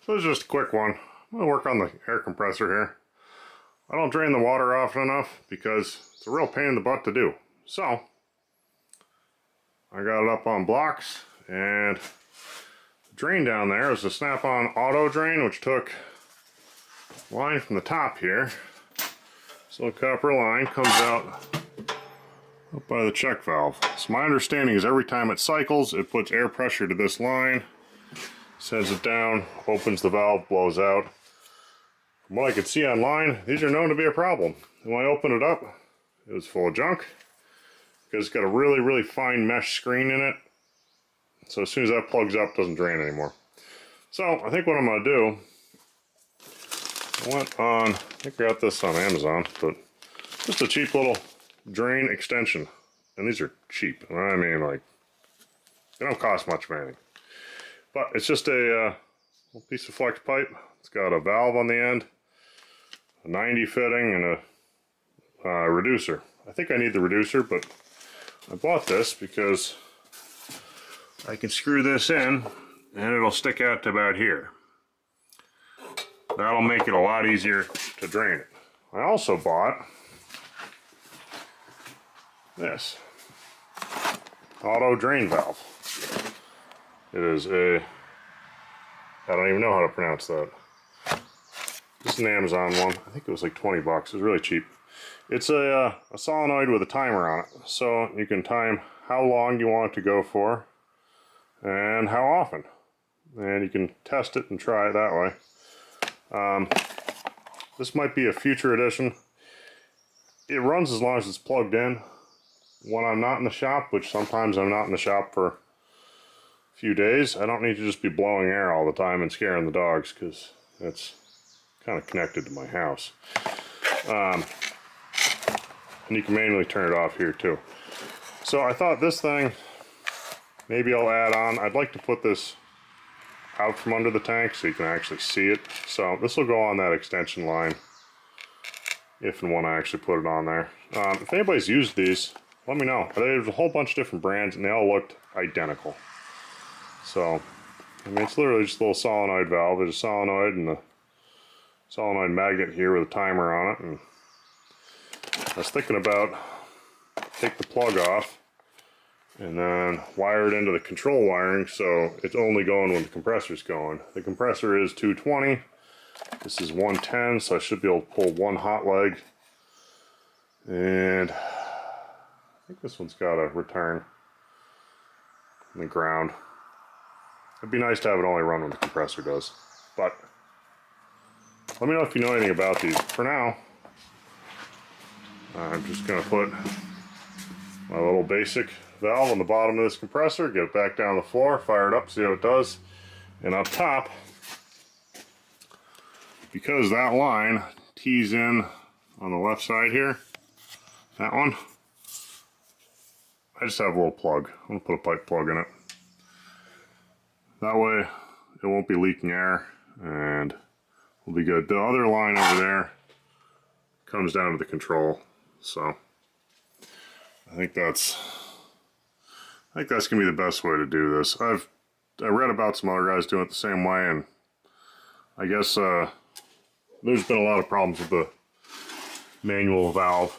So this is just a quick one. I'm going to work on the air compressor here. I don't drain the water often enough because it's a real pain in the butt to do. So I got it up on blocks, and the drain down there is a snap-on auto drain, which took line from the top here. So the copper line comes out up by the check valve. So my understanding is every time it cycles, it puts air pressure to this line, sends it down, opens the valve, blows out. From what I could see online, these are known to be a problem. And when I opened it up, it was full of junk because it's got a really, really fine mesh screen in it. So as soon as that plugs up, it doesn't drain anymore. So I think what I'm going to do, I went on, I think I got this on Amazon, but just a cheap little drain extension. And these are cheap. I mean, like, they don't cost much of anything. But it's just a little piece of flex pipe. It's got a valve on the end, a 90 fitting, and a reducer. I think I need the reducer, but I bought this because I can screw this in and it'll stick out to about here. That'll make it a lot easier to drain it. I also bought this auto drain valve. It is a, I don't even know how to pronounce that. This is an Amazon one. I think it was like 20 bucks. It was really cheap. It's a solenoid with a timer on it. So you can time how long you want it to go for and how often. And you can test it and try it that way. This might be a future edition. It runs as long as it's plugged in. When I'm not in the shop, which sometimes I'm not in the shop for few days, I don't need to just be blowing air all the time and scaring the dogs, because that's kind of connected to my house. And you can manually turn it off here too. So I thought this thing, maybe I'll add on. I'd like to put this out from under the tank so you can actually see it. So this will go on that extension line if and when I actually put it on there. If anybody's used these, let me know. There's a whole bunch of different brands and they all looked identical. So, I mean, it's literally just a little solenoid valve. There's a solenoid and a solenoid magnet here with a timer on it. And I was thinking about take the plug off and then wire it into the control wiring so it's only going when the compressor's going. The compressor is 220. This is 110, so I should be able to pull one hot leg. And I think this one's got a return in the ground. It'd be nice to have it only run when the compressor does. But let me know if you know anything about these. For now, I'm just going to put my little basic valve on the bottom of this compressor, get it back down the floor, fire it up, see how it does. And up top, because that line tees in on the left side here, that one, I just have a little plug. I'm going to put a pipe plug in it. That way it won't be leaking air and we'll be good. The other line over there comes down to the control. So I think that's gonna be the best way to do this. I read about some other guys doing it the same way, and I guess there's been a lot of problems with the manual valve,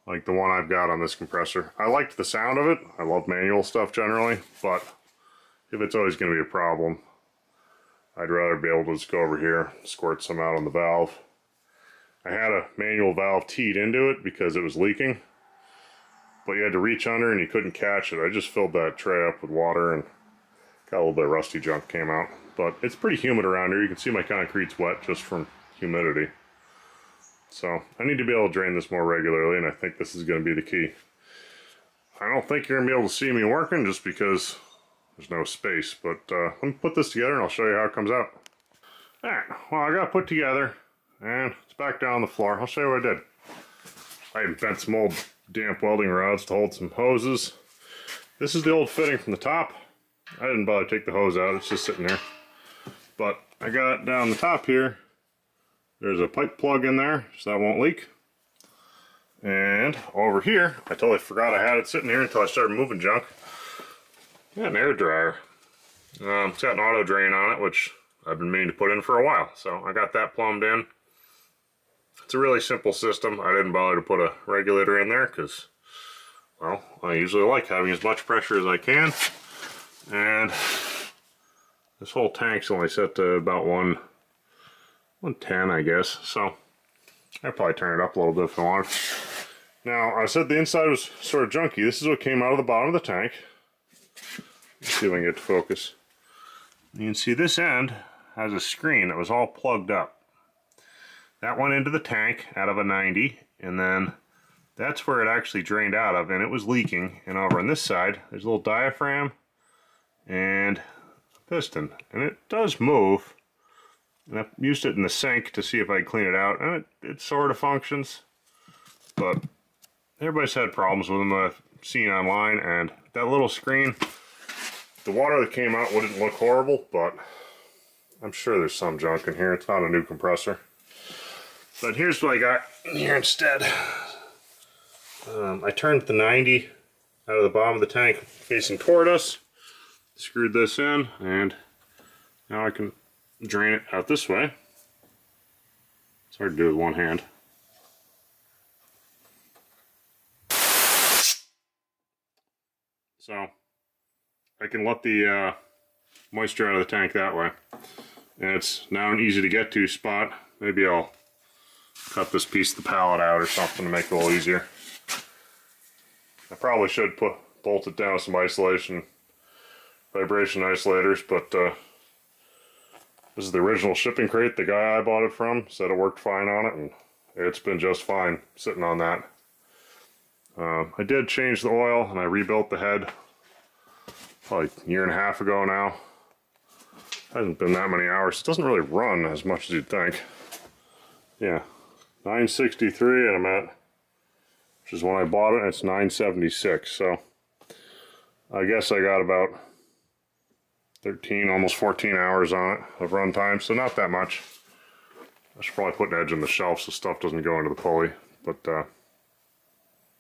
like the one I've got on this compressor. I liked the sound of it. I love manual stuff generally, but if it's always going to be a problem, I'd rather be able to just go over here, squirt some out on the valve. I had a manual valve teed into it because it was leaking, but you had to reach under and you couldn't catch it. I just filled that tray up with water and got a little bit of rusty junk came out. But it's pretty humid around here. You can see my concrete's wet just from humidity. So I need to be able to drain this more regularly, and I think this is going to be the key. I don't think you're going to be able to see me working just because there's no space, but let me put this together and I'll show you how it comes out. Alright, well, I got it put together and it's back down on the floor. I'll show you what I did. I bent some old damp welding rods to hold some hoses. This is the old fitting from the top. I didn't bother to take the hose out, it's just sitting there. But I got down the top here, there's a pipe plug in there so that won't leak. And over here, I totally forgot I had it sitting here until I started moving junk. Got an air dryer. It's got an auto drain on it, which I've been meaning to put in for a while. So I got that plumbed in. It's a really simple system. I didn't bother to put a regulator in there because, well, I usually like having as much pressure as I can. And this whole tank's only set to about 110, I guess. So I'd probably turn it up a little bit if I wanted. Now, I said the inside was sort of junky. This is what came out of the bottom of the tank. Let's see if I can get to focus. You can see this end has a screen that was all plugged up. That went into the tank out of a 90, and then that's where it actually drained out of, and it was leaking. And over on this side, there's a little diaphragm and a piston, and it does move. And I used it in the sink to see if I could clean it out, and it sort of functions, but everybody's had problems with them I've seen online, and that little screen, the water that came out wouldn't look horrible, but I'm sure there's some junk in here. It's not a new compressor. But here's what I got here instead. I turned the 90 out of the bottom of the tank facing toward us, screwed this in, and now I can drain it out this way. It's hard to do with one hand. So I can let the moisture out of the tank that way. And it's now an easy to get to spot. Maybe I'll cut this piece of the pallet out or something to make it a little easier. I probably should bolt it down with some vibration isolators, but this is the original shipping crate. The guy I bought it from said it worked fine on it, and it's been just fine sitting on that. I did change the oil and I rebuilt the head probably a year and a half ago now. Hasn't been that many hours. It doesn't really run as much as you'd think. Yeah, 963, and I'm at, which is when I bought it, and it's 976. So I guess I got about 13, almost 14 hours on it of run time, so not that much. I should probably put an edge in the shelf so stuff doesn't go into the pulley, but oh,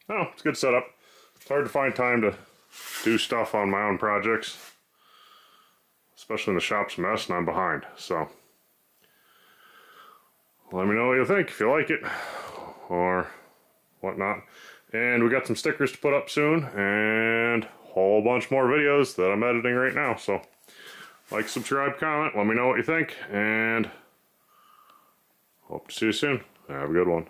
it's a good setup. It's hard to find time to do stuff on my own projects, especially when the shop's a mess and I'm behind. So let me know what you think, if you like it or whatnot. And we got some stickers to put up soon and a whole bunch more videos that I'm editing right now. So like, subscribe, comment, let me know what you think, and hope to see you soon. Have a good one.